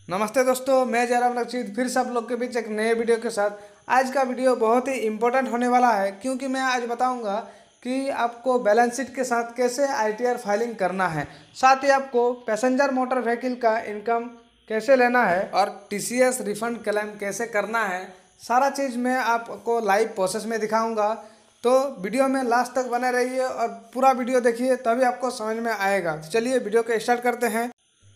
नमस्ते दोस्तों, मैं जयराम रक्षित फिर से आप लोग के बीच एक नए वीडियो के साथ। आज का वीडियो बहुत ही इम्पोर्टेंट होने वाला है क्योंकि मैं आज बताऊंगा कि आपको बैलेंस शीट के साथ कैसे आईटीआर फाइलिंग करना है। साथ ही आपको पैसेंजर मोटर व्हीकल का इनकम कैसे लेना है और टीसीएस रिफंड क्लेम कैसे करना है, सारा चीज़ मैं आपको लाइव प्रोसेस में दिखाऊँगा। तो वीडियो में लास्ट तक बने रहिए और पूरा वीडियो देखिए, तभी आपको समझ में आएगा। तो चलिए वीडियो को स्टार्ट करते हैं।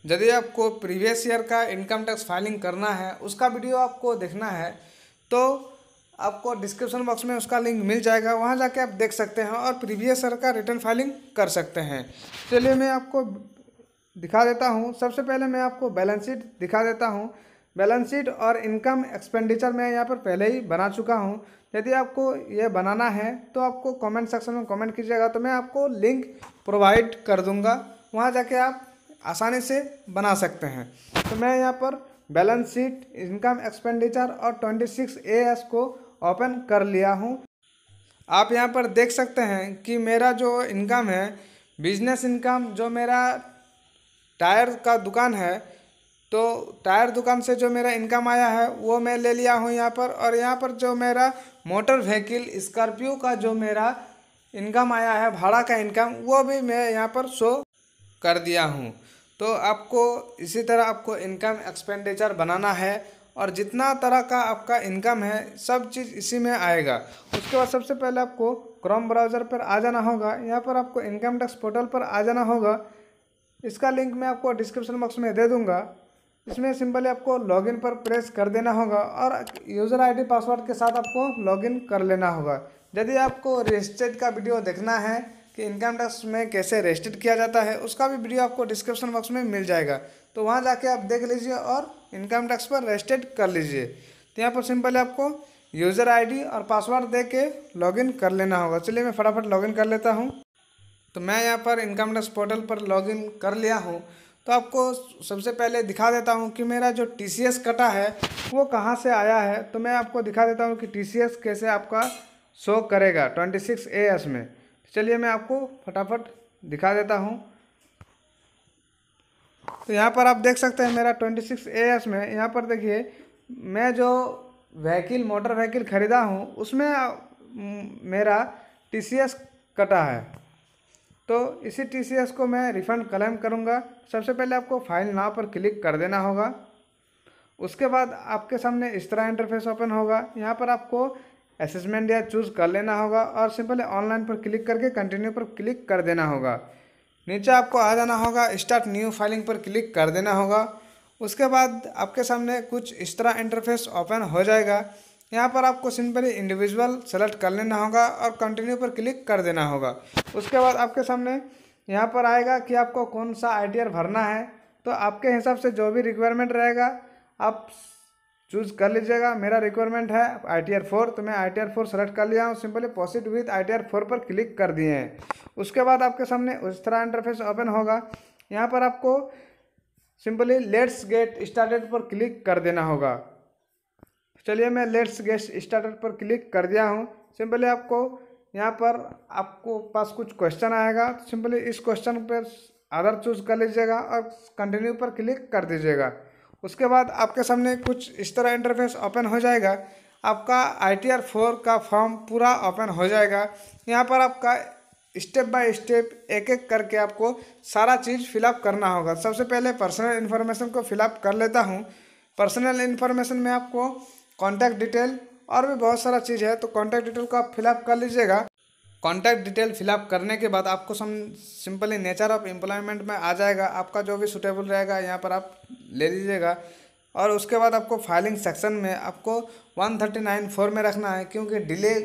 यदि आपको प्रीवियस ईयर का इनकम टैक्स फाइलिंग करना है, उसका वीडियो आपको देखना है, तो आपको डिस्क्रिप्शन बॉक्स में उसका लिंक मिल जाएगा, वहां जाके आप देख सकते हैं और प्रीवियस ईयर का रिटर्न फाइलिंग कर सकते हैं। चलिए मैं आपको दिखा देता हूं। सबसे पहले मैं आपको बैलेंस शीट दिखा देता हूं। बैलेंस शीट और इनकम एक्सपेंडिचर मैं यहाँ पर पहले ही बना चुका हूं। यदि आपको ये बनाना है तो आपको कमेंट सेक्शन में कमेंट कीजिएगा, तो मैं आपको लिंक प्रोवाइड कर दूंगा, वहाँ जाके आप आसानी से बना सकते हैं। तो मैं यहाँ पर बैलेंस शीट, इनकम एक्सपेंडिचर और 26AS को ओपन कर लिया हूँ। आप यहाँ पर देख सकते हैं कि मेरा जो इनकम है, बिजनेस इनकम, जो मेरा टायर का दुकान है, तो टायर दुकान से जो मेरा इनकम आया है वो मैं ले लिया हूँ यहाँ पर। और यहाँ पर जो मेरा मोटर व्हीकल स्कॉर्पियो का जो मेरा इनकम आया है, भाड़ा का इनकम, वो भी मैं यहाँ पर शो कर दिया हूँ। तो आपको इसी तरह आपको इनकम एक्सपेंडिचर बनाना है और जितना तरह का आपका इनकम है सब चीज़ इसी में आएगा। उसके बाद सबसे पहले आपको क्रोम ब्राउज़र पर आ जाना होगा। यहाँ पर आपको इनकम टैक्स पोर्टल पर आ जाना होगा। इसका लिंक मैं आपको डिस्क्रिप्शन बॉक्स में दे दूँगा। इसमें सिंपली आपको लॉगिन पर प्रेस कर देना होगा और यूज़र आईडी पासवर्ड के साथ आपको लॉगिन कर लेना होगा। यदि आपको रजिस्टर्ड का वीडियो देखना है कि इनकम टैक्स में कैसे रजिस्टर्ड किया जाता है, उसका भी वीडियो आपको डिस्क्रिप्शन बॉक्स में मिल जाएगा, तो वहाँ जाके आप देख लीजिए और इनकम टैक्स पर रजिस्टर्ड कर लीजिए। तो यहाँ पर सिंपली आपको यूज़र आईडी और पासवर्ड दे के लॉगिन कर लेना होगा। चलिए मैं फटाफट लॉगिन कर लेता हूँ। तो मैं यहाँ पर इनकम टैक्स पोर्टल पर लॉगिन कर लिया हूँ। तो आपको सबसे पहले दिखा देता हूँ कि मेरा जो टीसीएस कटा है वो कहाँ से आया है। तो मैं आपको दिखा देता हूँ कि टीसीएस कैसे आपका शो करेगा 26AS में। चलिए मैं आपको फटाफट दिखा देता हूँ। तो यहाँ पर आप देख सकते हैं मेरा 26AS में, यहाँ पर देखिए मैं जो व्हीकल, मोटर व्हीकल ख़रीदा हूँ उसमें मेरा टीसीएस कटा है। तो इसी टीसीएस को मैं रिफ़ंड क्लेम करूँगा। सबसे पहले आपको फाइल नाउ पर क्लिक कर देना होगा। उसके बाद आपके सामने इस तरह इंटरफेस ओपन होगा। यहाँ पर आपको असेसमेंट या चूज़ कर लेना होगा और सिंपली ऑनलाइन पर क्लिक करके कंटिन्यू पर क्लिक कर देना होगा। नीचे आपको आ जाना होगा, स्टार्ट न्यू फाइलिंग पर क्लिक कर देना होगा। उसके बाद आपके सामने कुछ इस तरह इंटरफेस ओपन हो जाएगा। यहाँ पर आपको सिंपली इंडिविजुअल सेलेक्ट कर लेना होगा और कंटिन्यू पर क्लिक कर देना होगा। उसके बाद आपके सामने यहाँ पर आएगा कि आपको कौन सा आईटीआर भरना है। तो आपके हिसाब से जो भी रिक्वायरमेंट रहेगा आप चूज़ कर लीजिएगा। मेरा रिक्वायरमेंट है ITR 4, तो मैं ITR 4 सेलेक्ट कर लिया हूँ। सिंपली प्रोसीड विद ITR 4 पर क्लिक कर दिए हैं। उसके बाद आपके सामने उस तरह इंटरफेस ओपन होगा। यहाँ पर आपको सिंपली लेट्स गेट स्टार्टेड पर क्लिक कर देना होगा। चलिए मैं लेट्स गेट स्टार्टेड पर क्लिक कर दिया हूँ। सिंपली आपको यहाँ पर आपको पास कुछ क्वेश्चन आएगा, तो सिंपली इस क्वेश्चन पर अदर चूज़ कर लीजिएगा और कंटिन्यू पर क्लिक कर दीजिएगा। उसके बाद आपके सामने कुछ इस तरह इंटरफेस ओपन हो जाएगा। आपका ITR 4 का फॉर्म पूरा ओपन हो जाएगा। यहाँ पर आपका स्टेप बाय स्टेप एक एक करके आपको सारा चीज़ फिलअप करना होगा। सबसे पहले पर्सनल इन्फॉर्मेशन को फिलअप कर लेता हूँ। पर्सनल इन्फॉर्मेशन में आपको कॉन्टैक्ट डिटेल और भी बहुत सारा चीज़ है, तो कॉन्टैक्ट डिटेल को आप फिलअप कर लीजिएगा। कॉन्टैक्ट डिटेल फिलअप करने के बाद आपको सिंपली नेचर ऑफ एम्प्लॉयमेंट में आ जाएगा। आपका जो भी सूटेबल रहेगा यहाँ पर आप ले लीजिएगा। और उसके बाद आपको फाइलिंग सेक्शन में आपको 139(4) में रखना है, क्योंकि डिले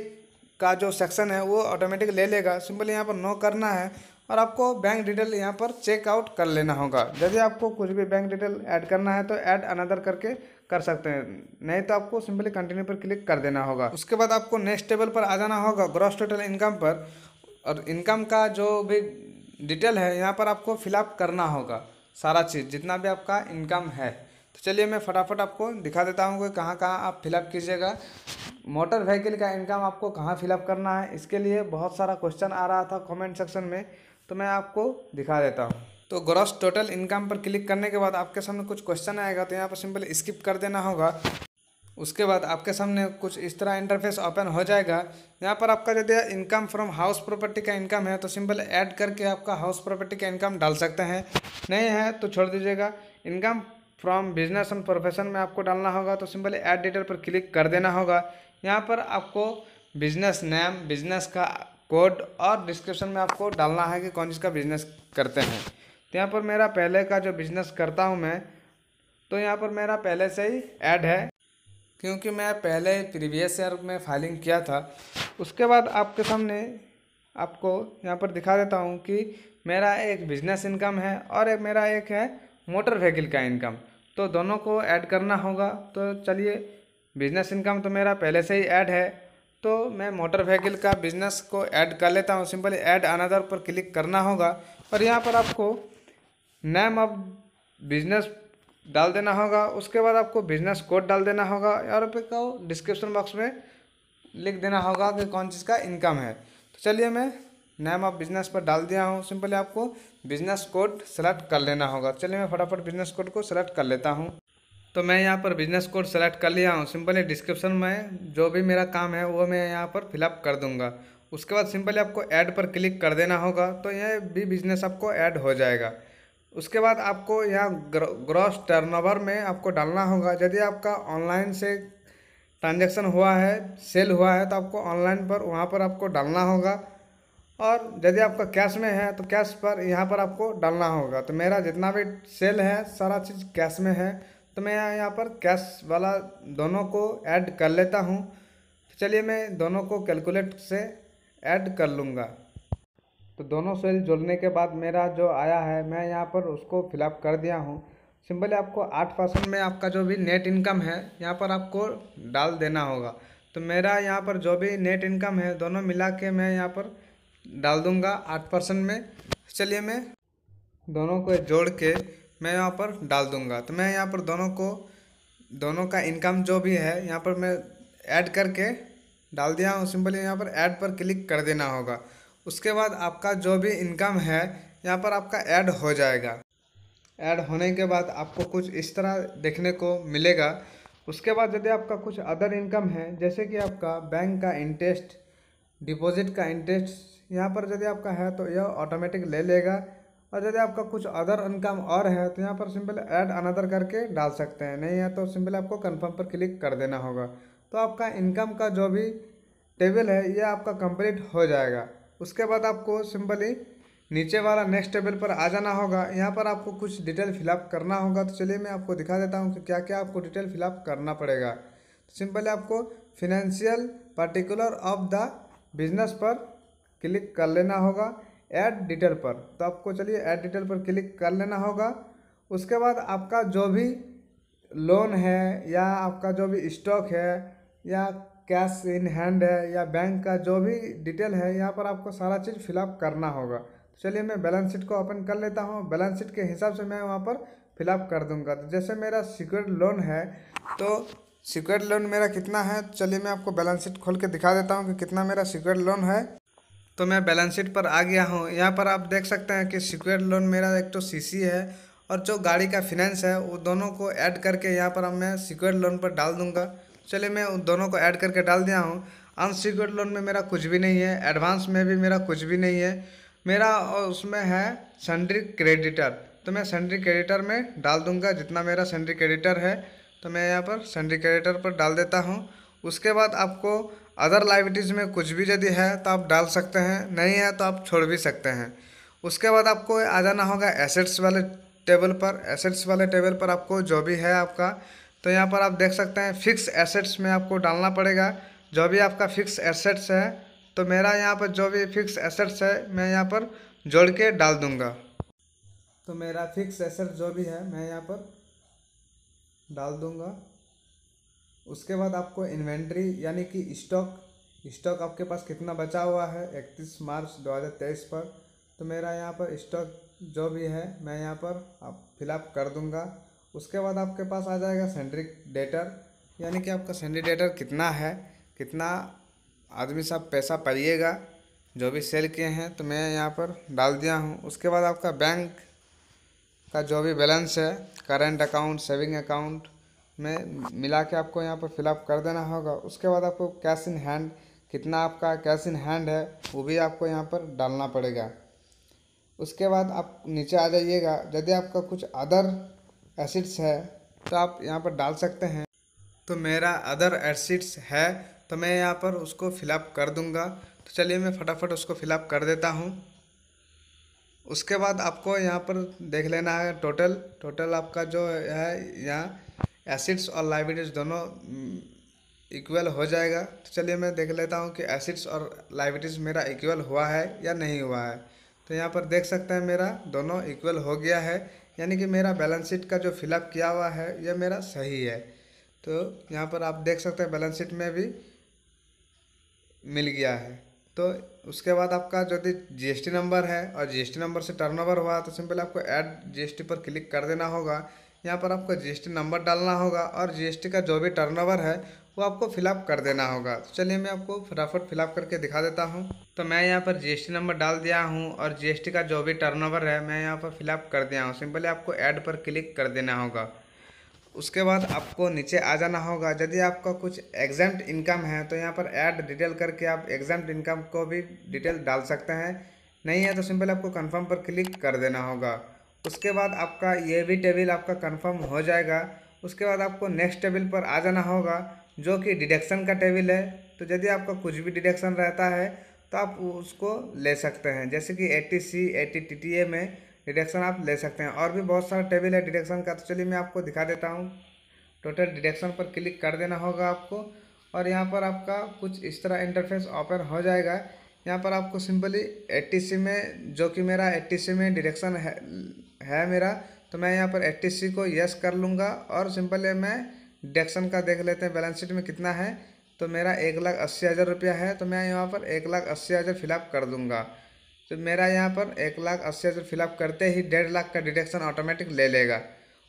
का जो सेक्शन है वो ऑटोमेटिक ले लेगा। सिंपली यहाँ पर नो करना है और आपको बैंक डिटेल यहाँ पर चेकआउट कर लेना होगा। यदि आपको कुछ भी बैंक डिटेल ऐड करना है तो ऐड अनदर करके कर सकते हैं, नहीं तो आपको सिंपली कंटिन्यू पर क्लिक कर देना होगा। उसके बाद आपको नेक्स्ट टेबल पर आ जाना होगा, ग्रॉस टोटल इनकम पर, और इनकम का जो भी डिटेल है यहाँ पर आपको फिलअप करना होगा, सारा चीज़ जितना भी आपका इनकम है। तो चलिए मैं फटाफट आपको दिखा देता हूँ कि कहाँ कहाँ आप फिलअप कीजिएगा। मोटर व्हीकल का इनकम आपको कहाँ फिलअप करना है, इसके लिए बहुत सारा क्वेश्चन आ रहा था कमेंट सेक्शन में, तो मैं आपको दिखा देता हूँ। तो ग्रॉस टोटल इनकम पर क्लिक करने के बाद आपके सामने कुछ क्वेश्चन आएगा, तो यहाँ पर सिंपल स्किप कर देना होगा। उसके बाद आपके सामने कुछ इस तरह इंटरफेस ओपन हो जाएगा। यहाँ पर आपका यदि इनकम फ्रॉम हाउस प्रॉपर्टी का इनकम है तो सिंपल ऐड करके आपका हाउस प्रॉपर्टी का इनकम डाल सकते हैं, नहीं है तो छोड़ दीजिएगा। Income from business and profession में आपको डालना होगा, तो सिंपल ऐड डिटेल पर क्लिक कर देना होगा। यहाँ पर आपको बिजनेस नेम, बिजनेस का कोड और डिस्क्रिप्शन में आपको डालना है कि कौन चीज़ का बिजनेस करते हैं। तो यहाँ पर मेरा पहले का जो बिजनेस करता हूँ मैं, तो यहाँ पर मेरा पहले से ही ऐड है, क्योंकि मैं पहले प्रीवियस ईयर में फाइलिंग किया था। उसके बाद आपके सामने आपको यहाँ पर दिखा देता हूँ कि मेरा एक बिजनेस इनकम है और मेरा एक है मोटर व्हीकल का इनकम, तो दोनों को ऐड करना होगा। तो चलिए, बिजनेस इनकम तो मेरा पहले से ही ऐड है, तो मैं मोटर व्हीकल का बिजनेस को ऐड कर लेता हूँ। सिंपली ऐड अनदर पर क्लिक करना होगा और यहाँ पर आपको नेम ऑफ बिजनेस डाल देना होगा। उसके बाद आपको बिजनेस कोड डाल देना होगा और को डिस्क्रिप्शन बॉक्स में लिख देना होगा कि कौन चीज़ का इनकम है। तो चलिए, मैं नेम ऑफ बिजनेस पर डाल दिया हूँ। सिंपली आपको बिजनेस कोड सेलेक्ट कर लेना होगा। चलिए, मैं फटाफट बिजनेस कोड को सेलेक्ट कर लेता हूँ। तो मैं यहाँ पर बिजनेस कोड सेलेक्ट कर लिया हूँ। सिंपली डिस्क्रिप्शन में जो भी मेरा काम है वो मैं यहाँ पर फिलअप कर दूँगा। उसके बाद सिंपली आपको ऐड पर क्लिक कर देना होगा, तो यह भी बिजनेस आपको ऐड हो जाएगा। उसके बाद आपको यहाँ ग्रॉस टर्नओवर में आपको डालना होगा। यदि आपका ऑनलाइन से ट्रांजैक्शन हुआ है, सेल हुआ है, तो आपको ऑनलाइन पर वहाँ पर आपको डालना होगा, और यदि आपका कैश में है तो कैश पर यहाँ पर आपको डालना होगा। तो मेरा जितना भी सेल है सारा चीज़ कैश में है, तो मैं यहाँ पर कैश वाला दोनों को ऐड कर लेता हूँ। तो चलिए, मैं दोनों को कैलकुलेट से ऐड कर लूँगा। तो दोनों सेल जोड़ने के बाद मेरा जो आया है मैं यहाँ पर उसको फिलअप कर दिया हूँ। सिंपली आपको 8% में आपका जो भी नेट इनकम है यहाँ पर आपको डाल देना होगा। तो मेरा यहाँ पर जो भी नेट इनकम है दोनों मिला के मैं यहाँ पर डाल दूँगा 8% में। चलिए, मैं दोनों को जोड़ के मैं यहाँ पर डाल दूँगा। तो मैं यहाँ पर दोनों का इनकम जो भी है यहाँ पर मैं ऐड करके डाल दिया हूँ। सिंपली यहाँ पर ऐड पर क्लिक कर देना होगा। उसके बाद आपका जो भी इनकम है यहाँ पर आपका ऐड हो जाएगा। ऐड होने के बाद आपको कुछ इस तरह देखने को मिलेगा। उसके बाद यदि आपका कुछ अदर इनकम है, जैसे कि आपका बैंक का इंटरेस्ट, डिपॉजिट का इंटरेस्ट यहाँ पर यदि आपका है तो यह ऑटोमेटिक ले लेगा। और यदि आपका कुछ अदर इनकम और है तो यहाँ पर सिंपल ऐड अनदर करके डाल सकते हैं, नहीं है तो सिंपल आपको कंफर्म पर क्लिक कर देना होगा। तो आपका इनकम का जो भी टेबल है ये आपका कंप्लीट हो जाएगा। उसके बाद आपको सिंपली नीचे वाला नेक्स्ट टेबल पर आ जाना होगा। यहाँ पर आपको कुछ डिटेल फिलअप करना होगा। तो चलिए, मैं आपको दिखा देता हूँ कि क्या क्या आपको डिटेल फिलअप करना पड़ेगा। तो सिंपली आपको financial particular of the business पर क्लिक कर लेना होगा, ऐड डिटेल पर। तो आपको चलिए ऐड डिटेल पर क्लिक कर लेना होगा। उसके बाद आपका जो भी लोन है या आपका जो भी स्टॉक है या कैश इन हैंड है या बैंक का जो भी डिटेल है यहाँ पर आपको सारा चीज़ फिलअप करना होगा। तो चलिए, मैं बैलेंस शीट को ओपन कर लेता हूँ। बैलेंस शीट के हिसाब से मैं वहाँ पर फिलअप कर दूँगा। तो जैसे मेरा सिक्योर्ड लोन है, तो सिक्योर्ड लोन मेरा कितना है, चलिए मैं आपको बैलेंस शीट खोल के दिखा देता हूँ कि कितना मेरा सिक्योर्ड लोन है। तो मैं बैलेंस शीट पर आ गया हूँ। यहाँ पर आप देख सकते हैं कि सिक्योर्ड लोन मेरा एक तो सीसी है और जो गाड़ी का फिनेंस है वो दोनों को ऐड करके यहाँ पर अब मैं सिक्योर्ड लोन पर डाल दूँगा। चलिए, मैं उन दोनों को ऐड करके डाल दिया हूँ। अनसिक्योर्ड लोन में मेरा कुछ भी नहीं है, एडवांस में भी मेरा कुछ भी नहीं है। मेरा उसमें है सन्ड्री क्रेडिटर, तो मैं सन्ड्री क्रेडिटर में डाल दूंगा जितना मेरा सन्ड्री क्रेडिटर है। तो मैं यहाँ पर सन्ड्री क्रेडिटर पर डाल देता हूँ। उसके बाद आपको अदर लाइबिलिटीज़ में कुछ भी यदि है तो आप डाल सकते हैं, नहीं है तो आप छोड़ भी सकते हैं। उसके बाद आपको आ जाना होगा एसेट्स वाले टेबल पर। एसेट्स वाले टेबल पर आपको जो भी है आपका, तो यहाँ पर आप देख सकते हैं फिक्स एसेट्स में आपको डालना पड़ेगा जो भी आपका फिक्स एसेट्स है। तो मेरा यहाँ पर जो भी फिक्स एसेट्स है मैं यहाँ पर जोड़ के डाल दूँगा। तो मेरा फिक्स एसेट जो भी है मैं यहाँ पर डाल दूँगा। उसके बाद आपको इन्वेंट्री यानी कि स्टॉक आपके पास कितना बचा हुआ है 31 मार्च 2023 पर। तो मेरा यहाँ पर स्टॉक जो भी है मैं यहाँ पर आप फिलअप कर दूँगा। उसके बाद आपके पास आ जाएगा सन्ड्री डेटर, यानी कि आपका सन्ड्री डेटर कितना है, कितना आदमी सब पैसा पाइएगा जो भी सेल किए हैं, तो मैं यहाँ पर डाल दिया हूँ। उसके बाद आपका बैंक का जो भी बैलेंस है करंट अकाउंट सेविंग अकाउंट में मिला के आपको यहाँ पर फिलअप कर देना होगा। उसके बाद आपको कैश इन हैंड कितना आपका कैश इन हैंड है वो भी आपको यहाँ पर डालना पड़ेगा। उसके बाद आप नीचे आ जाइएगा, यदि आपका कुछ अदर एसिड्स है तो आप यहाँ पर डाल सकते हैं। तो मेरा अदर एसिड्स है तो मैं यहाँ पर उसको फिलअप कर दूँगा। तो चलिए मैं फटाफट उसको फिलअप कर देता हूँ। उसके बाद आपको यहाँ पर देख लेना है टोटल आपका जो है यहाँ एसिड्स और लाइबिलिटीज दोनों इक्वल हो जाएगा। तो चलिए मैं देख लेता हूँ कि एसिड्स और लाइबिलिटीज मेरा इक्वल हुआ है या नहीं हुआ है। तो यहाँ पर देख सकते हैं मेरा दोनों इक्वल हो गया है, यानी कि मेरा बैलेंस शीट का जो फिलअप किया हुआ है यह मेरा सही है। तो यहाँ पर आप देख सकते हैं बैलेंस शीट में भी मिल गया है। तो उसके बाद आपका यदि जीएसटी नंबर है और जीएसटी नंबर से टर्नओवर हुआ तो सिंपल आपको ऐड जीएसटी पर क्लिक कर देना होगा। यहाँ पर आपको जीएसटी नंबर डालना होगा और जीएसटी का जो भी टर्नओवर है वो आपको फिलअप कर देना होगा। तो चलिए मैं आपको फटाफट फिलअप करके दिखा देता हूँ। तो मैं यहाँ पर जीएसटी नंबर डाल दिया हूँ और जीएसटी का जो भी टर्नओवर है मैं यहाँ पर फिलअप कर दिया हूँ। सिंपली आपको ऐड पर क्लिक कर देना होगा। उसके बाद आपको नीचे आ जाना होगा। यदि आपका कुछ एग्जाम्प्ट इनकम है तो यहाँ पर ऐड डिटेल करके आप एग्जाम्प्ट इनकम को भी डिटेल डाल सकते हैं। नहीं है तो सिंपल आपको कंफर्म पर क्लिक कर देना होगा। उसके बाद आपका ये भी टेबल आपका कंफर्म हो जाएगा। उसके बाद आपको नेक्स्ट टेबल पर आ जाना होगा जो कि डिडक्शन का टेबल है। तो यदि आपका कुछ भी डिडक्शन रहता है तो आप उसको ले सकते हैं, जैसे कि 80C 80 TTA में डिडक्शन आप ले सकते हैं। और भी बहुत सारा टेबल है डिडक्शन का। तो चलिए मैं आपको दिखा देता हूँ। टोटल डिडक्शन पर क्लिक कर देना होगा आपको और यहाँ पर आपका कुछ इस तरह इंटरफेस ओपन हो जाएगा। यहाँ पर आपको सिंपली 80C में जो कि मेरा 80C में डिडक्शन है मेरा, तो मैं यहाँ पर 80C को यस कर लूँगा और सिंपल मैं डिडक्शन का देख लेते हैं बैलेंस शीट में कितना है। तो मेरा 1,80,000 रुपया है, तो मैं यहाँ पर 1,80,000 फिलअप कर दूँगा। तो मेरा यहाँ पर 1,80,000 फिलअप करते ही 1.5 लाख का डिडक्शन ऑटोमेटिक ले लेगा।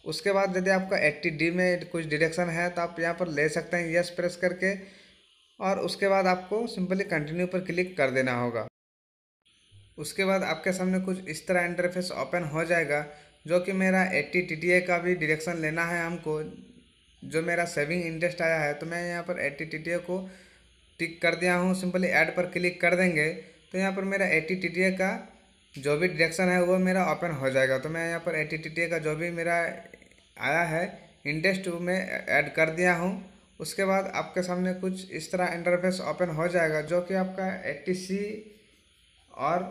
उसके बाद यदि आपका 80D में कुछ डिडक्शन है तो आप यहाँ पर ले सकते हैं यस प्रेस करके और उसके बाद आपको सिंपली कंटिन्यू पर क्लिक कर देना होगा। उसके बाद आपके सामने कुछ इस तरह इंटरफेस ओपन हो जाएगा जो कि मेरा 80 TTA का भी डिडक्शन लेना है हमको, जो मेरा सेविंग इंटरेस्ट आया है। तो मैं यहाँ पर 80 TTA को टिक कर दिया हूँ। सिंपली ऐड पर क्लिक कर देंगे तो यहाँ पर मेरा 80 TTA का जो भी डिडक्शन है वो मेरा ओपन हो जाएगा। तो मैं यहाँ पर 80 TTA का जो भी मेरा आया है इंटरेस्ट वो मैं ऐड कर दिया हूँ। उसके बाद आपके सामने कुछ इस तरह इंटरफेस ओपन हो जाएगा जो कि आपका 80C और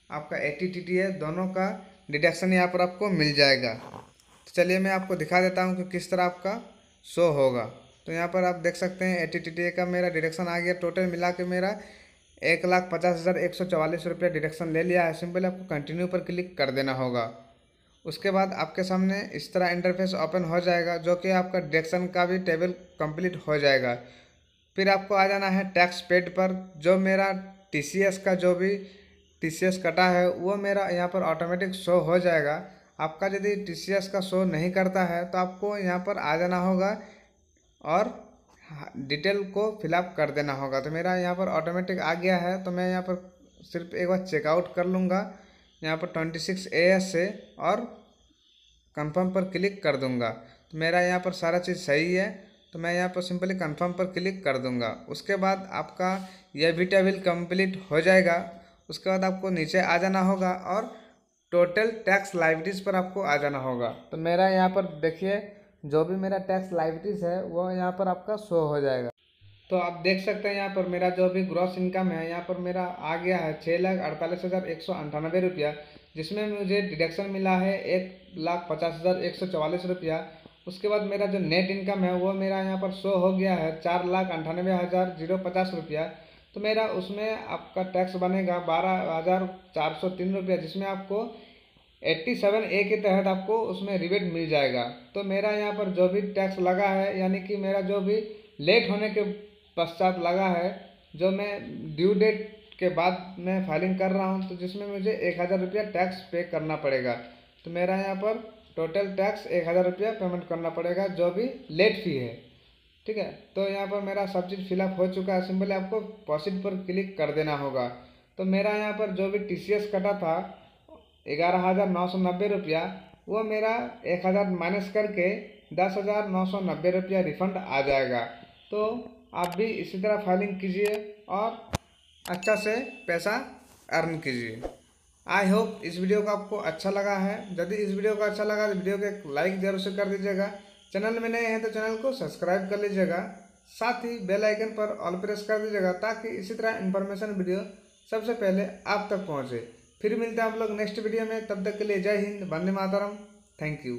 आपका 80 TTA दोनों का डिडक्शन यहाँ पर आपको मिल जाएगा। तो चलिए मैं आपको दिखा देता हूँ कि किस तरह आपका शो होगा। तो यहाँ पर आप देख सकते हैं 80 TTA का मेरा डिडक्शन आ गया। टोटल मिला के मेरा 1,50,144 रुपया डिडक्शन ले लिया है। सिंपल आपको कंटिन्यू पर क्लिक कर देना होगा। उसके बाद आपके सामने इस तरह इंटरफेस ओपन हो जाएगा जो कि आपका डिडक्शन का भी टेबल कंप्लीट हो जाएगा। फिर आपको आ जाना है टैक्स पेड पर। जो मेरा TCS का जो भी TCS कटा है वो मेरा यहाँ पर ऑटोमेटिक शो हो जाएगा। आपका यदि TCS का शो नहीं करता है तो आपको यहाँ पर आ जाना होगा और डिटेल को फिलअप कर देना होगा। तो मेरा यहाँ पर ऑटोमेटिक आ गया है। तो मैं यहाँ पर सिर्फ एक बार चेकआउट कर लूँगा यहाँ पर 26 AS से और कंफर्म पर क्लिक कर दूँगा। तो मेरा यहाँ पर सारा चीज़ सही है। तो मैं यहाँ पर सिंपली कंफर्म पर क्लिक कर दूँगा। उसके बाद आपका यह भी टेबल कंप्लीट हो जाएगा। उसके बाद आपको नीचे आ जाना होगा और टोटल टैक्स लायबिलिटीज़ पर आपको आ जाना होगा। तो मेरा यहाँ पर देखिए जो भी मेरा टैक्स लायबिलिटीज़ है वो यहाँ पर आपका शो हो जाएगा। तो आप देख सकते हैं यहाँ पर मेरा जो भी ग्रॉस इनकम है यहाँ पर मेरा आ गया है 6,48,198 रुपया, जिसमें मुझे डिडक्शन मिला है 1,50,144 रुपया। उसके बाद मेरा जो नेट इनकम है वो मेरा यहाँ पर शो हो गया है 4,98,050 रुपया। तो मेरा उसमें आपका टैक्स बनेगा 12,403 रुपया, जिसमें आपको 87A के तहत आपको उसमें रिबेट मिल जाएगा। तो मेरा यहाँ पर जो भी टैक्स लगा है यानी कि मेरा जो भी लेट होने के पश्चात लगा है, जो मैं ड्यू डेट के बाद मैं फाइलिंग कर रहा हूँ, तो जिसमें मुझे 1,000 रुपया टैक्स पे करना पड़ेगा। तो मेरा यहाँ पर टोटल टैक्स 1,000 रुपया पेमेंट करना पड़ेगा जो भी लेट फी है। ठीक है, तो यहाँ पर मेरा सब चीज़ फिलअप हो चुका है। सिंपली आपको प्रोसीड पर क्लिक कर देना होगा। तो मेरा यहाँ पर जो भी TCS कटा था 11,990 रुपया, वो मेरा 1000 माइनस करके 10,990 रुपया रिफंड आ जाएगा। तो आप भी इसी तरह फाइलिंग कीजिए और अच्छा से पैसा अर्न कीजिए। आई होप इस वीडियो को आपको अच्छा लगा है। यदि इस वीडियो को अच्छा लगा तो वीडियो को एक लाइक जरूर से कर दीजिएगा। चैनल में नए हैं तो चैनल को सब्सक्राइब कर लीजिएगा। साथ ही बेल आइकन पर ऑल प्रेस कर दीजिएगा ताकि इसी तरह इन्फॉर्मेशन वीडियो सबसे पहले आप तक पहुंचे। फिर मिलते हैं आप लोग नेक्स्ट वीडियो में। तब तक के लिए जय हिंद, वंदे मातरम। Thank you.